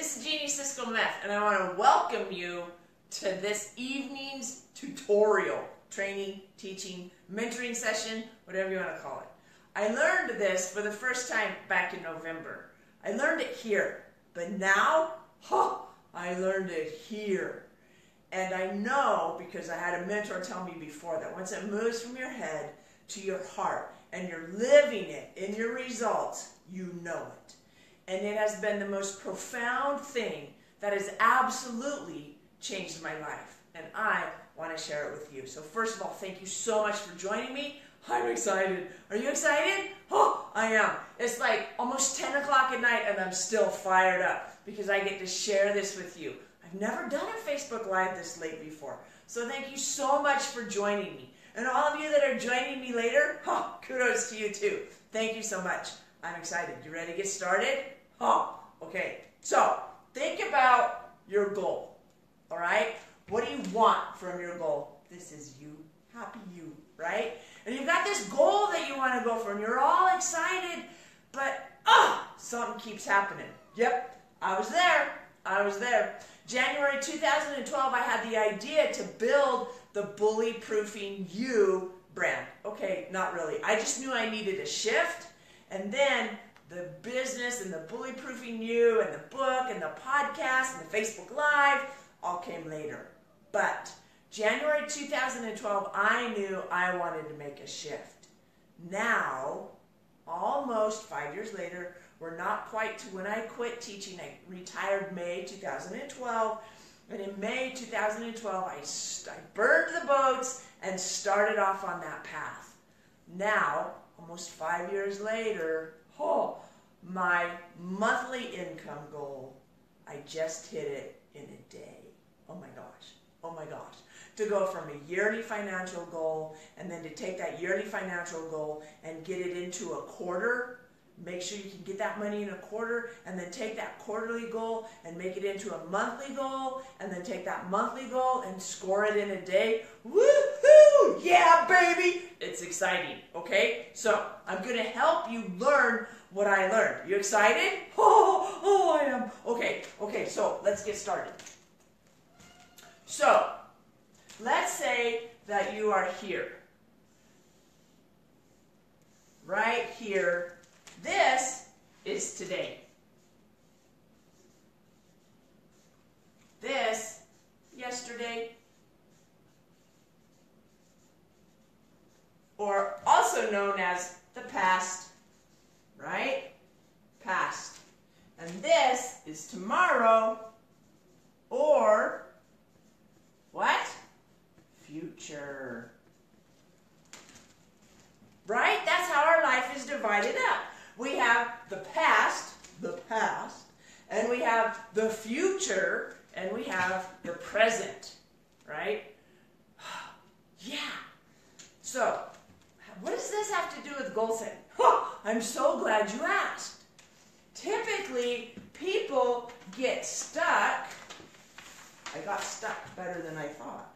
This is Jeannie Cisco-Meth, and I want to welcome you to this evening's tutorial, training, teaching, mentoring session, whatever you want to call it. I learned this for the first time back in November. I learned it here, but now, I learned it here. And I know, because I had a mentor tell me before, that once it moves from your head to your heart, and you're living it in your results, you know it. And it has been the most profound thing that has absolutely changed my life. And I want to share it with you. So first of all, thank you so much for joining me. I'm excited. Are you excited? Oh, I am. It's like almost 10 o'clock at night and I'm still fired up because I get to share this with you. I've never done a Facebook Live this late before. So thank you so much for joining me. And all of you that are joining me later, kudos to you too. Thank you so much. I'm excited. You ready to get started? Okay. So think about your goal. All right? What do you want from your goal? This is you. Happy you, right? And you've got this goal that you want to go for, and you're all excited, but something keeps happening. Yep, I was there. I was there. January 2012, I had the idea to build the Bully Proofing You brand. Okay, not really. I just knew I needed a shift, and then the business and the Bully Proofing You and the book and the podcast and the Facebook Live all came later. But January 2012, I knew I wanted to make a shift. Now, almost 5 years later, we're not quite to when I quit teaching. I retired May 2012, and in May 2012, I burned the boats and started off on that path. Now, almost 5 years later, my monthly income goal, I just hit it in a day. Oh my gosh. To go from a yearly financial goal and then to take that yearly financial goal and get it into a quarter, make sure you can get that money in a quarter, and then take that quarterly goal and make it into a monthly goal, and then take that monthly goal and score it in a day. Woohoo! Yeah, baby! It's exciting, okay? So I'm going to help you learn what I learned. You excited? I am. Okay, so let's get started. So, let's say that you are here. Right here. This is today. This, yesterday. Or also known as the past. Right? Past. And this is tomorrow. Or what? Future. Right? That's how our life is divided up. We have the past, and we have the future, and we have the present. Right? Yeah. So, what does this have to do with goal setting? I'm so glad you asked. Typically, people get stuck. I got stuck better than I thought.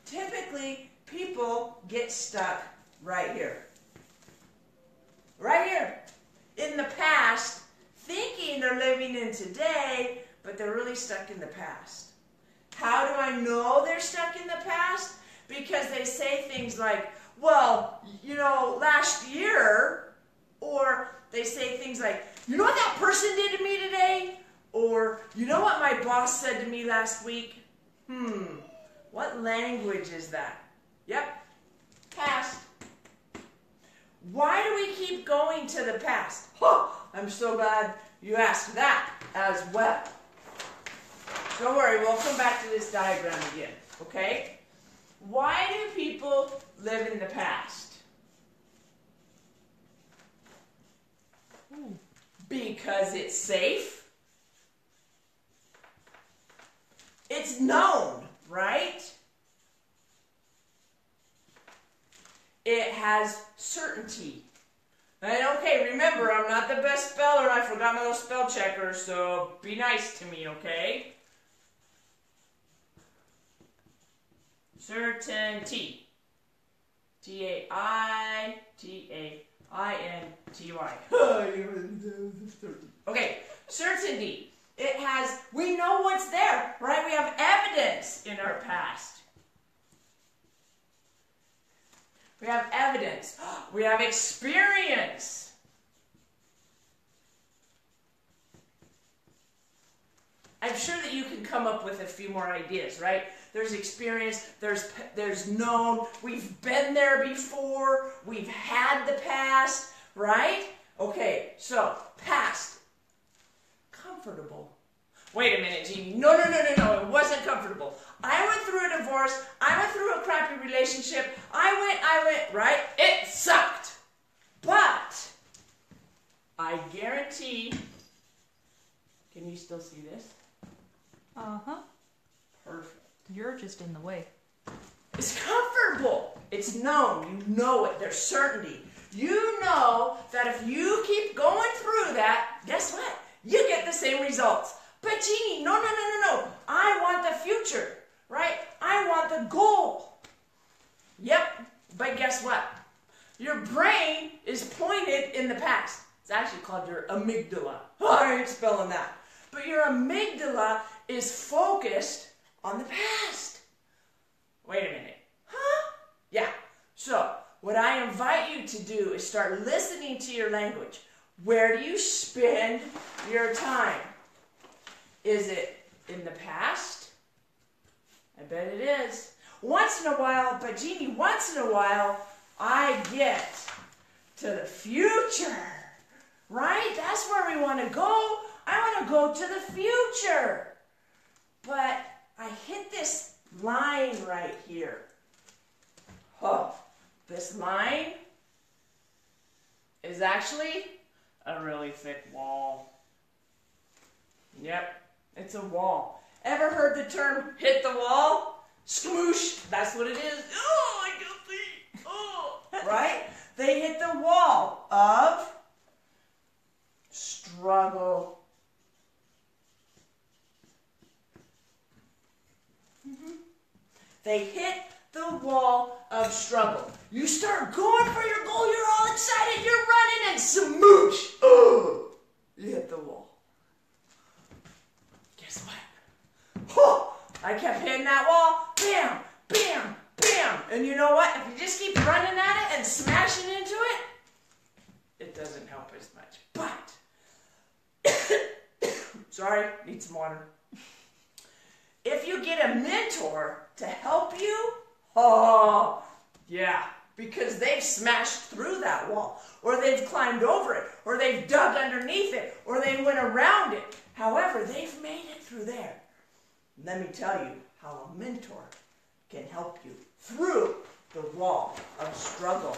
Typically, people get stuck right here. Right here. In the past, thinking they're living in today, but they're really stuck in the past. How do I know they're stuck in the past? Because they say things like, well, last year, or they say things like, you know what that person did to me today? Or, you know what my boss said to me last week? What language is that? Yep, past. Why do we keep going to the past? I'm so glad you asked that as well. Don't worry, we'll come back to this diagram again, okay? Why do people live in the past? Because it's safe. It's known, right? It has certainty. And okay, remember, I'm not the best speller. I forgot my little spell checker, so be nice to me, okay? Certainty. T-A-I-T-A-I-N-T-Y. Okay, certainty. We know what's there, right? We have evidence in our past. We have evidence. We have experience. I'm sure that you can come up with a few more ideas, right? There's experience, there's known, we've been there before, we've had the past, right? Okay, so past. Comfortable. Wait a minute, Jeannie. No, it wasn't comfortable. I went through a divorce, I went through a crappy relationship, I went, right? It sucked. But I guarantee, can you still see this? Uh-huh. Perfect. You're just in the way. It's comfortable. It's known. You know it. There's certainty. You know that if you keep going through that, guess what? You get the same results. But Jeannie, no. I want the future, right? I want the goal. Yep. But guess what? Your brain is pointed in the past. It's actually called your amygdala. Oh, I ain't spelling that. But your amygdala is focused on the past. Wait a minute. Huh? Yeah. So, what I invite you to do is start listening to your language. Where do you spend your time? Is it in the past? I bet it is. Once in a while, but Jeannie, once in a while, I get to the future. Right? That's where we want to go. I want to go to the future. But I hit this line right here. Oh, this line is actually a really thick wall. Yep, it's a wall. Ever heard the term hit the wall? Smoosh, that's what it is. Oh, I can see. Oh, right? They hit the wall of struggle. They hit the wall of struggle. You start going for your goal, you're all excited, you're running, and smoosh. Oh, you hit the wall. Guess what? Oh, I kept hitting that wall. Bam, bam, bam. And you know what? If you just keep running at it and smashing into it, it doesn't help as much. But, sorry, need some water. If you get a mentor to help you, oh, yeah, because they've smashed through that wall, or they've climbed over it, or they've dug underneath it, or they went around it. However, they've made it through there. Let me tell you how a mentor can help you through the wall of struggle.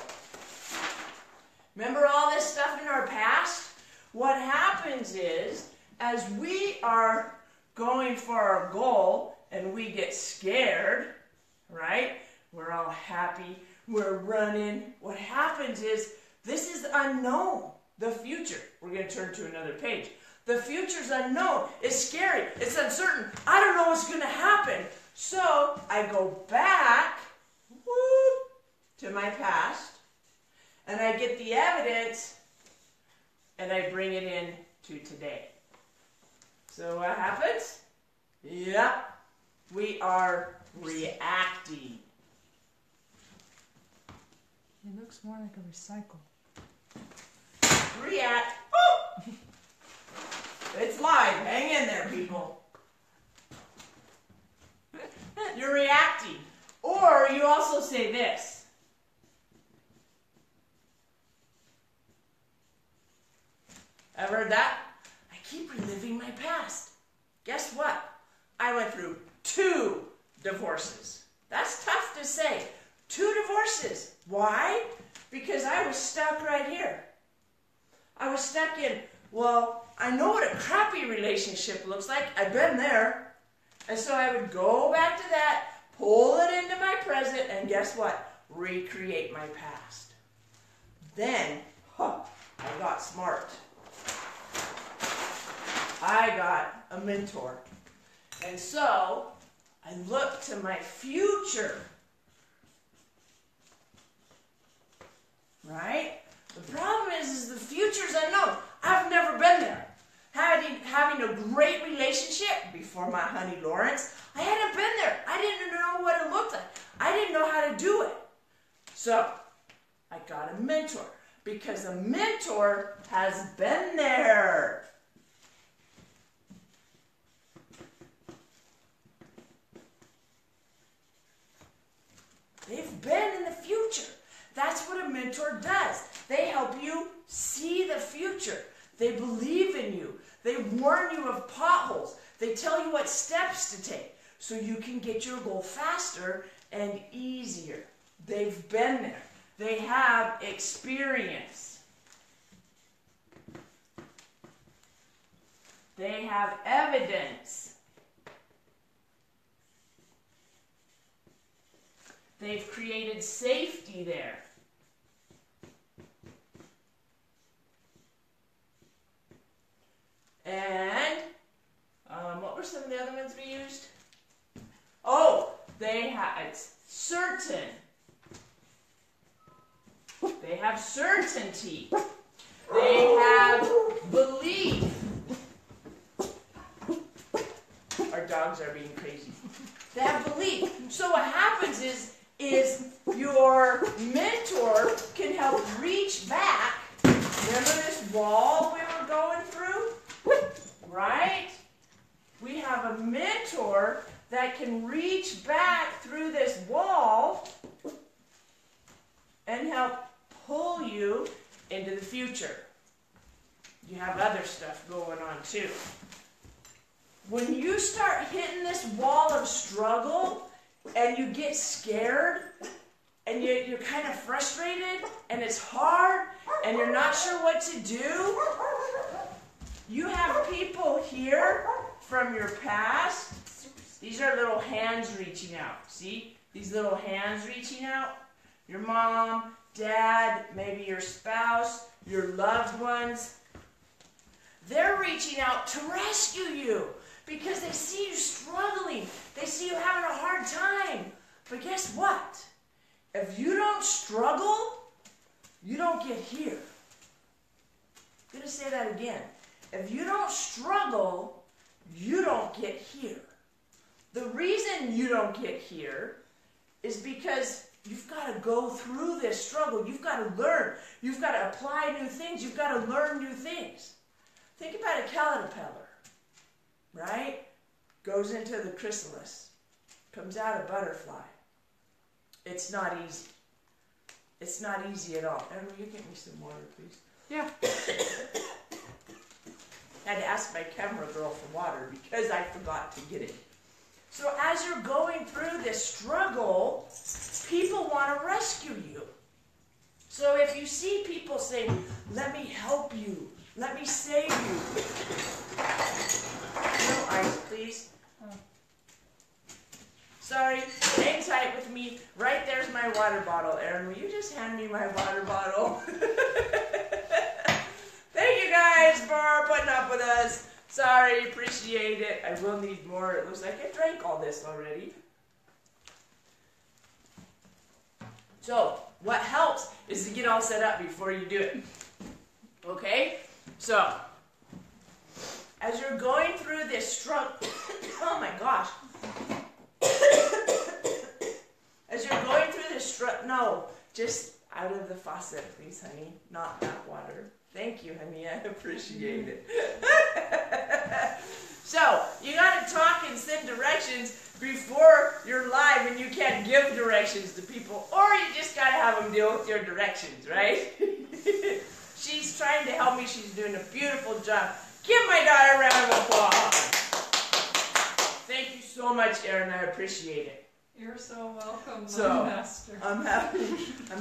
Remember all this stuff in our past? What happens is, as we are going for our goal and we get scared, right? We're all happy, we're running. What happens is, this is unknown, the future. We're going to turn to another page. The future's unknown. It's scary. It's uncertain. I don't know what's going to happen. So I go back to my past, and I get the evidence, and I bring it in to today. So what happens? Yep, we are reacting. It looks more like a recycle. React. Oh! It's live. Hang in there, people. You're reacting. Or you also say this. Ever heard that? I keep reliving my past. Guess what? I went through 2 divorces. That's tough to say. 2 divorces. Why? Because I was stuck right here. I was stuck in, well, I know what a crappy relationship looks like. I've been there. And so I would go back to that, pull it into my present, and guess what? Recreate my past. Then, I got smart. I got a mentor. And so, I look to my future. Right? The problem is the future's unknown. I've never been there. having a great relationship before my honey Lawrence. I hadn't been there. I didn't know what it looked like. I didn't know how to do it. So I got a mentor because a mentor has been there. They've been in the future. That's what a mentor does. They help you see the future. They believe in you. They warn you of potholes. They tell you what steps to take so you can get your goal faster and easier. They've been there. They have experience. They have evidence. They've created safety there. And what were some of the other ones we used? Oh, they have, it's certain. They have certainty. They have belief. Our dogs are being crazy. They have belief. So what happens is your mentor can help reach back. Remember this wall we were going through? Right? We have a mentor that can reach back through this wall and help pull you into the future. You have other stuff going on too. When you start hitting this wall of struggle and you get scared and you're kind of frustrated and it's hard and you're not sure what to do, you have people here from your past. These are little hands reaching out. See? These little hands reaching out. Your mom, dad, maybe your spouse, your loved ones. They're reaching out to rescue you because they see you struggling. They see you having a hard time. But guess what? If you don't struggle, you don't get here. I'm going to say that again. If you don't struggle, you don't get here. The reason you don't get here is because you've got to go through this struggle. You've got to learn. You've got to apply new things. You've got to learn new things. Think about a caterpillar, right? Goes into the chrysalis, comes out a butterfly. It's not easy. It's not easy at all. Emma, you get me some water, please. Yeah. I had to ask my camera girl for water because I forgot to get it. So as you're going through this struggle, people want to rescue you. So if you see people saying, let me help you, let me save you. No ice, please. Oh. Sorry, hang tight with me. Right there's my water bottle. Erin, will you just hand me my water bottle? Thank you guys for putting up with us. Sorry, appreciate it. I will need more. It looks like I drank all this already. So, what helps is to get all set up before you do it. Okay? So, as you're going through this struggle, oh my gosh. As you're going through this struggle, no, just out of the faucet, please, honey. Not that water. Thank you, honey. I appreciate it. So, you got to talk and send directions before you're live and you can't give directions to people. Or you just got to have them deal with your directions, right? She's trying to help me. She's doing a beautiful job. Give my daughter a round of applause. Thank you so much, Erin. I appreciate it. You're so welcome, So, my master. I'm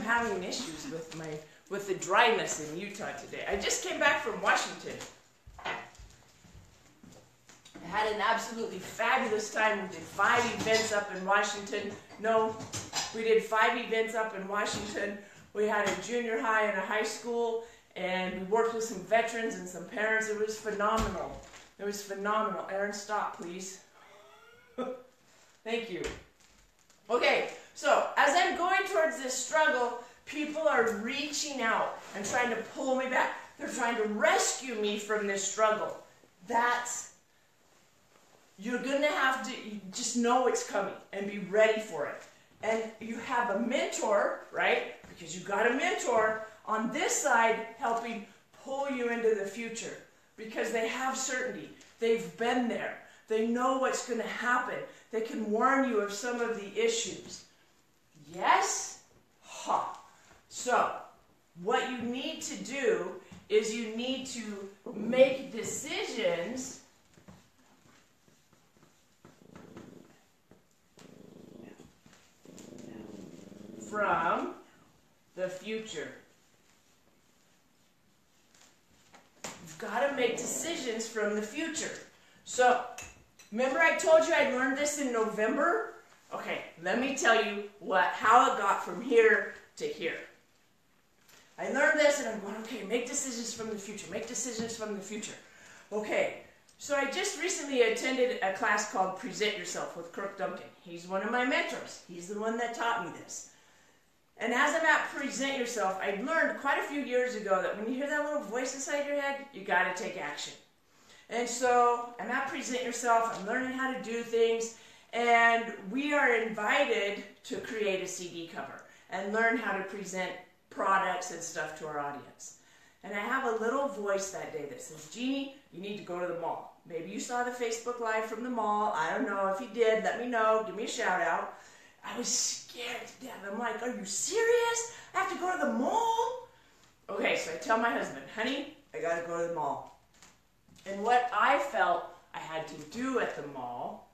having issues with the dryness in Utah today. I just came back from Washington. I had an absolutely fabulous time. We did 5 events up in Washington. No, we did 5 events up in Washington. We had a junior high and a high school, and we worked with some veterans and some parents. It was phenomenal. It was phenomenal. Erin, stop, please. Thank you. Okay, so as I'm going towards this struggle, people are reaching out and trying to pull me back. They're trying to rescue me from this struggle. you're going to have to just know it's coming and be ready for it. And you have a mentor, right? Because you got a mentor on this side helping pull you into the future because they have certainty. They've been there. They know what's going to happen. They can warn you of some of the issues. Yes? Ha. So, what you need to do is you need to make decisions from the future. You've got to make decisions from the future. So, remember I told you I learned this in November? Okay, let me tell you how it got from here to here. I learned this and I'm going, okay, make decisions from the future. Make decisions from the future. Okay, so I just recently attended a class called Present Yourself with Kirk Duncan. He's one of my mentors. He's the one that taught me this. And as I'm at Present Yourself, I learned quite a few years ago that when you hear that little voice inside your head, you got to take action. And so I'm at Present Yourself. I'm learning how to do things. And we are invited to create a CD cover and learn how to present products and stuff to our audience. And I have a little voice that day that says, Jeannie, you need to go to the mall. Maybe you saw the Facebook Live from the mall. I don't know. If you did, let me know. Give me a shout out. I was scared to death. I'm like, are you serious? I have to go to the mall? Okay, so I tell my husband, honey, I got to go to the mall. And what I felt I had to do at the mall,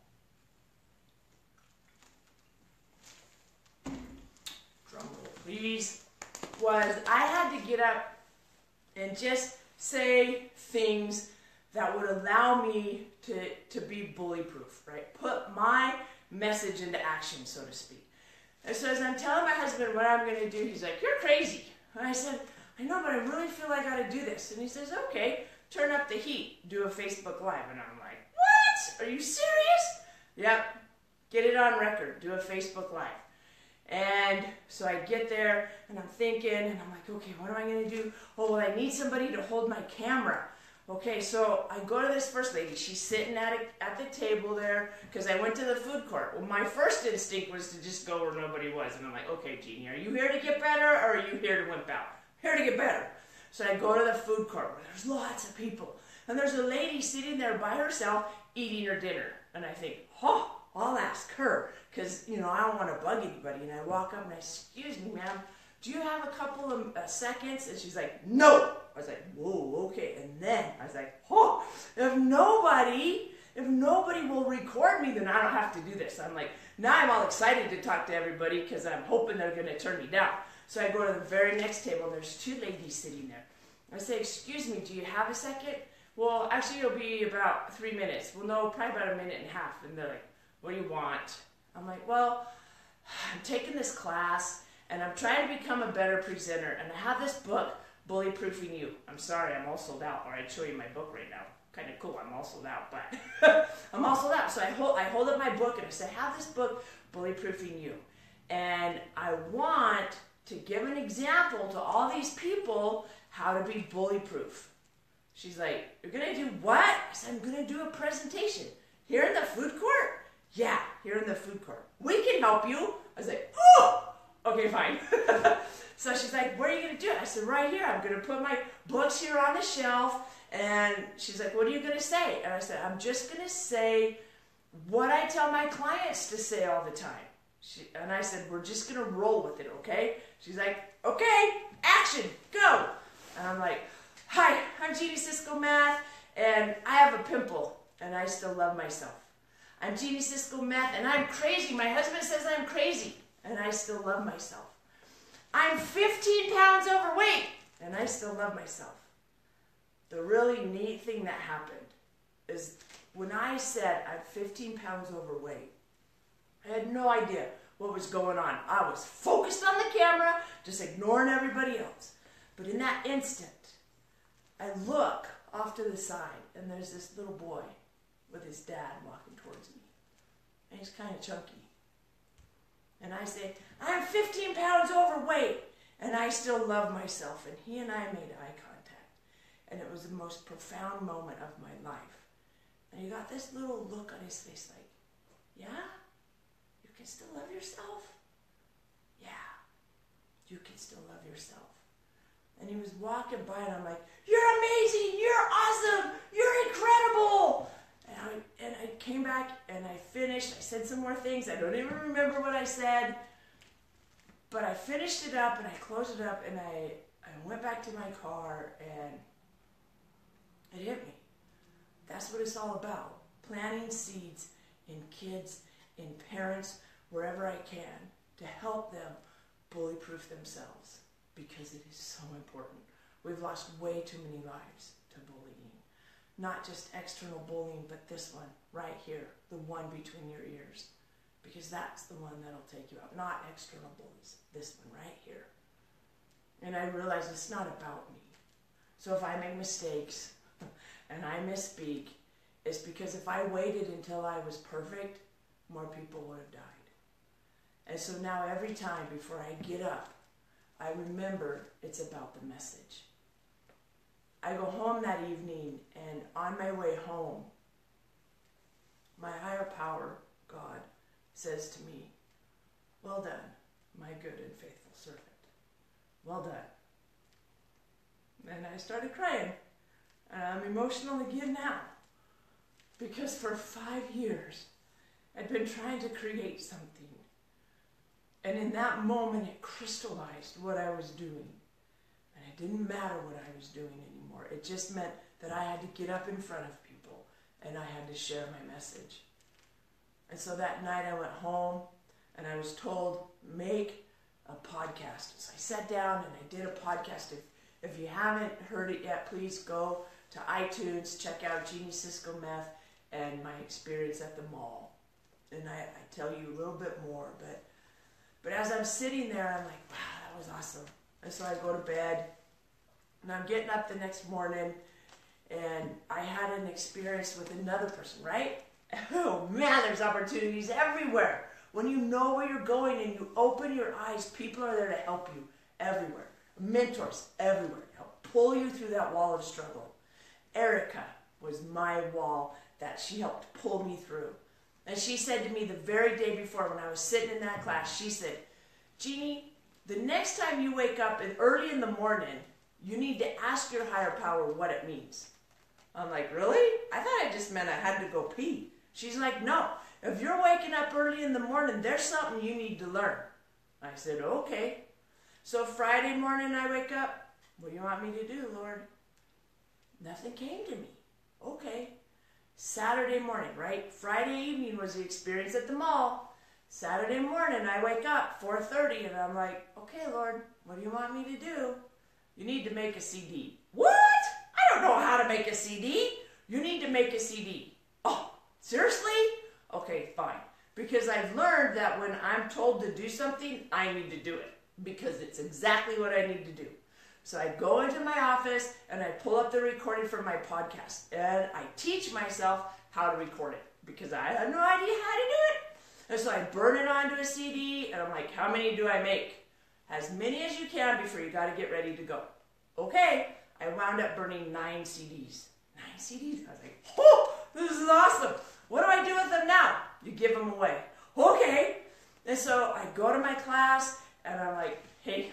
drum roll please, was I had to get up and just say things that would allow me to be bully-proof, right? Put my message into action, so to speak. And so as I'm telling my husband what I'm going to do, he's like, you're crazy. And I said, I know, but I really feel I got to do this. And he says, okay, turn up the heat, do a Facebook Live. And I'm like, what? Are you serious? Yep, get it on record, do a Facebook Live. And so I get there, and I'm thinking, and I'm like, okay, what am I going to do? Oh, well, I need somebody to hold my camera. Okay, so I go to this first lady. She's sitting at the table there because I went to the food court. Well, my first instinct was to just go where nobody was. And I'm like, okay, Jeannie, are you here to get better or are you here to wimp out? Here to get better. So I go to the food court where there's lots of people. And there's a lady sitting there by herself eating her dinner. And I think, oh, I'll ask her because, you know, I don't want to bug anybody. And I walk up and I say, excuse me, ma'am, do you have a couple of seconds? And she's like, no. I was like, whoa, okay. And then I was like, oh, if nobody will record me, then I don't have to do this. I'm like, now I'm all excited to talk to everybody because I'm hoping they're going to turn me down. So I go to the very next table, and there's two ladies sitting there. I say, excuse me, do you have a second? Well, actually, it'll be about 3 minutes. Well, no, probably about a minute and a half. And they're like, what do you want? I'm like, well, I'm taking this class, and I'm trying to become a better presenter, and I have this book, Bully-Proofing You. I'm sorry, I'm all sold out, or I'd show you my book right now. Kind of cool, I'm all sold out, but I'm all sold out. So I hold up my book, and I say, I have this book, Bully-Proofing You. And I want to give an example to all these people how to be bully-proof. She's like, you're going to do what? I said, I'm going to do a presentation. Here in the food court? Yeah, here in the food court. We can help you. I was like, oh, okay, fine. So she's like, where are you going to do it? I said, right here. I'm going to put my books here on the shelf. And she's like, what are you going to say? And I said, I'm just going to say what I tell my clients to say all the time. And I said, we're just going to roll with it, okay? She's like, okay, action, go. And I'm like, hi, I'm Jeannie Cisco-Meth, and I have a pimple, and I still love myself. I'm Jeannie Cisco-Meth, and I'm crazy. My husband says I'm crazy, and I still love myself. I'm 15 pounds overweight, and I still love myself. The really neat thing that happened is when I said I'm 15 pounds overweight, I had no idea what was going on. I was focused on the camera, just ignoring everybody else. But in that instant, I look off to the side, and there's this little boy with his dad walking towards me. And he's kind of chunky. And I say, I'm 15 pounds overweight, and I still love myself. And he and I made eye contact. And it was the most profound moment of my life. he got this little look on his face like, yeah? You can still love yourself? Yeah, you can still love yourself. And he was walking by and I'm like, you're amazing, you're awesome, you're incredible. And I came back and I finished. I said some more things. I don't even remember what I said. But I finished it up and I closed it up and I went back to my car and it hit me. That's what it's all about. Planting seeds in kids, in parents, wherever I can to help them bully-proof themselves because it is so important. We've lost way too many lives to bullying. Not just external bullying, but this one right here, the one between your ears. Because that's the one that'll take you out. Not external bullies, this one right here. And I realize it's not about me. So if I make mistakes and I misspeak, it's because if I waited until I was perfect, more people would have died. And so now every time before I get up, I remember it's about the message. I go home that evening, and on my way home, my higher power, God, says to me, well done, my good and faithful servant. Well done. And I started crying. And I'm emotional again now. Because for 5 years, I'd been trying to create something. And in that moment, it crystallized what I was doing. And it didn't matter what I was doing anymore. It just meant that I had to get up in front of people and I had to share my message. And so that night I went home and I was told, make a podcast. So I sat down and I did a podcast. If you haven't heard it yet, please go to iTunes, check out Jeannie Cisco-Meth and my experience at the mall. And I tell you a little bit more, but as I'm sitting there, I'm like, wow, that was awesome. And so I go to bed, and I'm getting up the next morning, and I had an experience with another person, right? Oh man, there's opportunities everywhere. When you know where you're going and you open your eyes, people are there to help you everywhere. Mentors everywhere to help pull you through that wall of struggle. Erica was my wall that she helped pull me through. And she said to me the very day before when I was sitting in that class, she said, Jeannie, the next time you wake up early in the morning, you need to ask your higher power what it means. I'm like, really? I thought it just meant I had to go pee. She's like, no. If you're waking up early in the morning, there's something you need to learn. I said, okay. So Friday morning I wake up. What do you want me to do, Lord? Nothing came to me. Okay. Saturday morning, right? Friday evening was the experience at the mall. Saturday morning, I wake up, 4:30, and I'm like, okay, Lord, what do you want me to do? You need to make a CD. What? I don't know how to make a CD. You need to make a CD. Oh, seriously? Okay, fine. Because I've learned that when I'm told to do something, I need to do it. Because it's exactly what I need to do. So I go into my office and I pull up the recording from my podcast and I teach myself how to record it because I had no idea how to do it. And so I burn it onto a CD and I'm like, how many do I make? As many as you can before you got to get ready to go. Okay, I wound up burning 9 CDs. 9 CDs. I was like, oh, this is awesome. What do I do with them now? You give them away. Okay. And so I go to my class and I'm like, hey,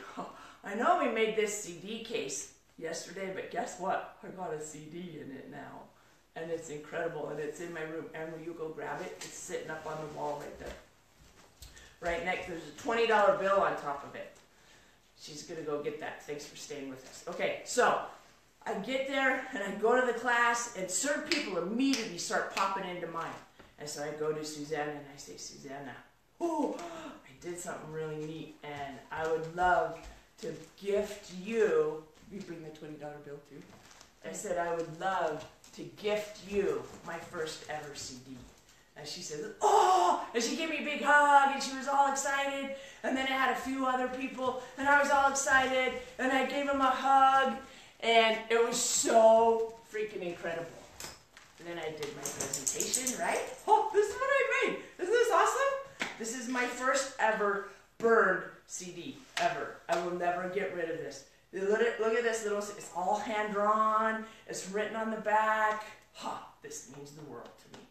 I know we made this CD case yesterday, but guess what? I got a CD in it now. And it's incredible, and it's in my room. And will you go grab it? It's sitting up on the wall right there. Right next, there's a $20 bill on top of it. She's going to go get that. Thanks for staying with us. Okay, so I get there, and I go to the class, and certain people immediately start popping into mine. And so I go to Susanna, and I say, Susanna, oh, I did something really neat, and I would love to gift you. You bring the $20 bill too. I said I would love to gift you my first ever CD. And she said, oh, and she gave me a big hug and she was all excited. And then I had a few other people and I was all excited and I gave them a hug and it was so freaking incredible. And then I did my presentation, right? Oh, this is what I made. Isn't this awesome? This is my first ever burned CD ever. I will never get rid of this. Look at this little, it's all hand drawn. It's written on the back. this means the world to me.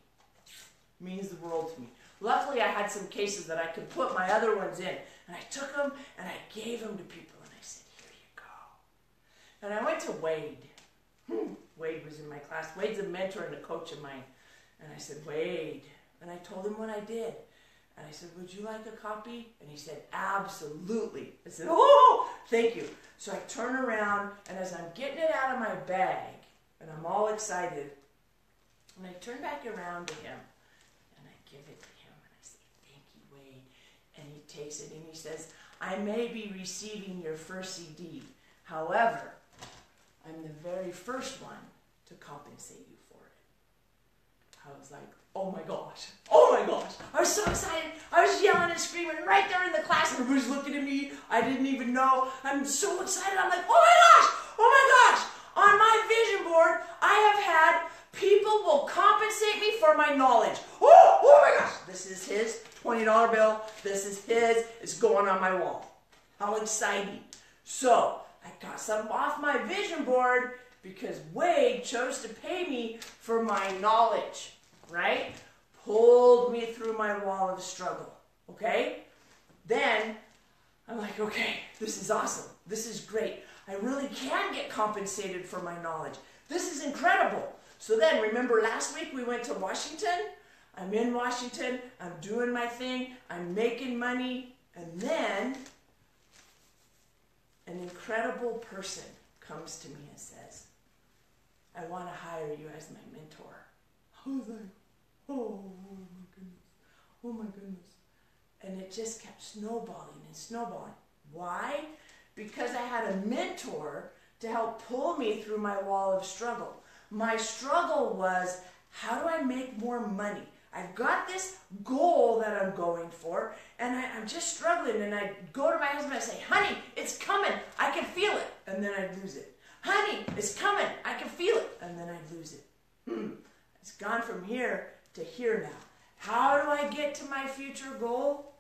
Means the world to me. Luckily, I had some cases that I could put my other ones in. And I took them and I gave them to people. And I said, here you go. And I went to Wade. Wade was in my class. Wade's a mentor and a coach of mine. And I said, Wade. And I told him what I did. And I said, would you like a copy? And he said, absolutely. I said, oh, thank you. So I turn around, and as I'm getting it out of my bag, and I'm all excited, and I turn back around to him, and I give it to him, and I say, thank you, Wade. And he takes it, and he says, I may be receiving your first CD. However, I'm the very first one to compensate you for it. I was like, oh my gosh. Oh my gosh. I was so excited. I was yelling and screaming right there in the class. Everybody's looking at me. I didn't even know. I'm so excited. I'm like, oh my gosh. Oh my gosh. On my vision board, I have had people will compensate me for my knowledge. Oh my gosh. This is his $20 bill. This is his. It's going on my wall. How exciting. So I got something off my vision board because Wade chose to pay me for my knowledge. Right? Pulled me through my wall of struggle. Okay? Then I'm like, okay, this is awesome. This is great. I really can get compensated for my knowledge. This is incredible. So then, remember last week we went to Washington? I'm in Washington. I'm doing my thing. I'm making money. And then an incredible person comes to me and says, I want to hire you as my mentor. I was like, oh my goodness, oh my goodness. And it just kept snowballing and snowballing. Why? Because I had a mentor to help pull me through my wall of struggle. My struggle was, how do I make more money? I've got this goal that I'm going for, and I'm just struggling. And I go to my husband and I say, honey, it's coming. I can feel it. And then I lose it. Honey, it's coming. I can feel it. And then I lose it. It's gone from here to here now. How do I get to my future goal?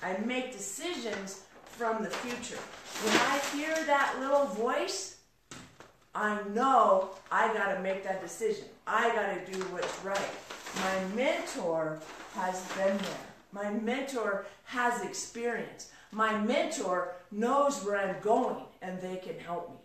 I make decisions from the future. When I hear that little voice, I know I got to make that decision. I got to do what's right. My mentor has been there. My mentor has experience. My mentor knows where I'm going, and they can help me.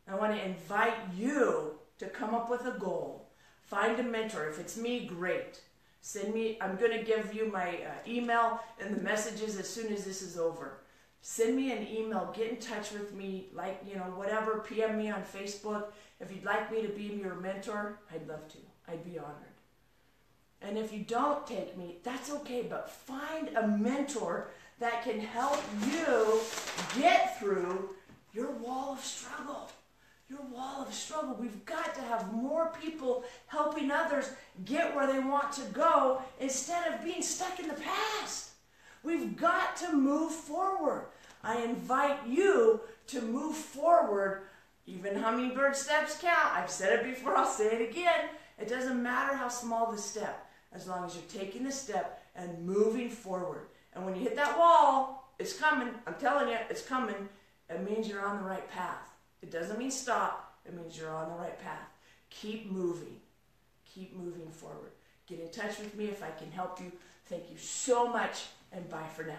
I want to invite you to come up with a goal. Find a mentor. If it's me, great. Send me, I'm going to give you my email and the messages as soon as this is over. Send me an email. Get in touch with me, like, whatever. PM me on Facebook. If you'd like me to be your mentor, I'd love to. I'd be honored. And if you don't take me, that's okay, but find a mentor that can help you get through your wall of struggle. Your wall of struggle. We've got to have more people helping others get where they want to go instead of being stuck in the past. We've got to move forward. I invite you to move forward. Even hummingbird steps count. I've said it before, I'll say it again. It doesn't matter how small the step, as long as you're taking the step and moving forward. And when you hit that wall, it's coming. I'm telling you, it's coming. It means you're on the right path. It doesn't mean stop. It means you're on the right path. Keep moving. Keep moving forward. Get in touch with me if I can help you. Thank you so much, and bye for now.